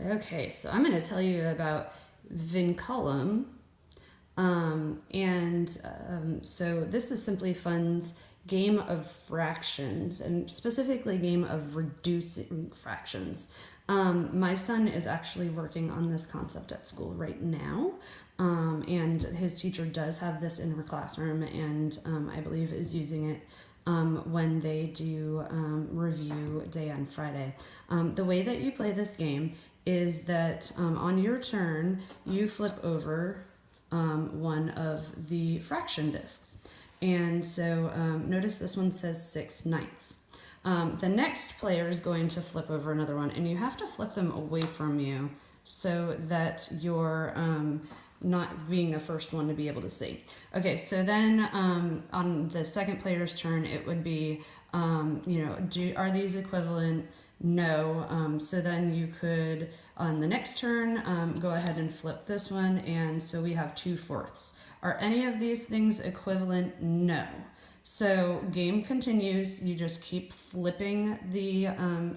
Okay, so I'm going to tell you about Vinculum. So this is SimplyFun's game of fractions, and specifically game of reducing fractions. My son is actually working on this concept at school right now, and his teacher does have this in her classroom, and I believe is using it when they do review day on Friday. The way that you play this game is that on your turn, you flip over one of the fraction discs. And so notice this one says 6 ninths. The next player is going to flip over another one, and you have to flip them away from you so that you're not being the first one to be able to see. Okay, so then on the second player's turn, it would be, are these equivalent? No. So then you could, on the next turn, go ahead and flip this one, and so we have 2/4. Are any of these things equivalent? No. So game continues. You just keep flipping the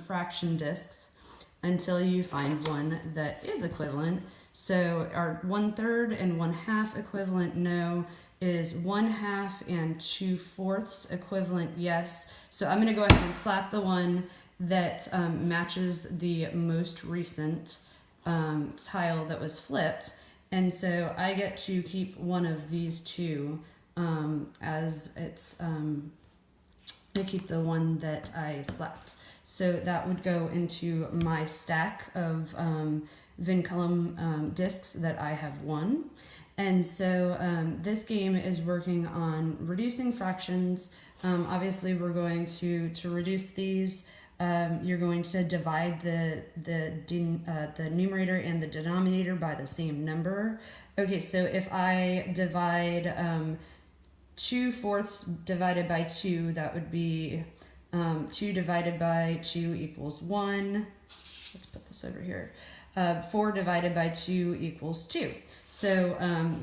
fraction discs until you find one that is equivalent. So our 1/3 and 1/2 equivalent? No. Is 1/2 and 2/4 equivalent? Yes. So I'm going to go ahead and slap the one that matches the most recent tile that was flipped. And so I get to keep one of these two as it's, I keep the one that I slapped. So that would go into my stack of Vinculum discs that I have won. And so this game is working on reducing fractions. Obviously we're going to reduce these. You're going to divide the numerator and the denominator by the same number. Okay, so if I divide 2/4 divided by 2, that would be 2 divided by 2 equals 1. Let's put this over here. 4 divided by 2 equals 2. So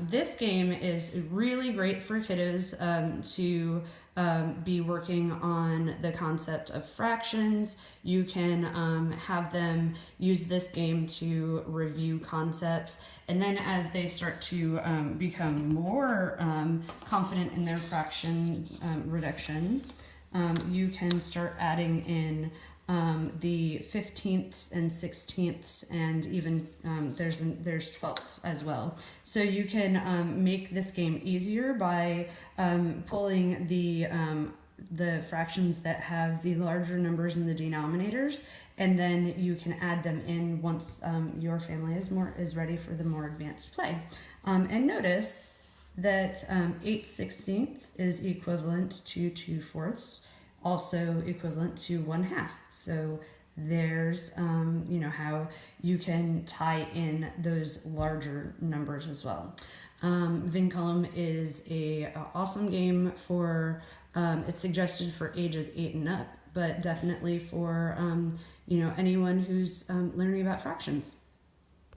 this game is really great for kiddos to be working on the concept of fractions. You can have them use this game to review concepts, and then as they start to become more confident in their fraction reduction, you can start adding in the 15ths and 16ths, and even there's 12ths as well. So you can make this game easier by pulling the fractions that have the larger numbers in the denominators, and then you can add them in once your family is ready for the more advanced play. And notice that 8/16 is equivalent to 2/4, also equivalent to 1/2. So there's how you can tie in those larger numbers as well. Vinculum is a awesome game for it's suggested for ages 8 and up, but definitely for anyone who's learning about fractions.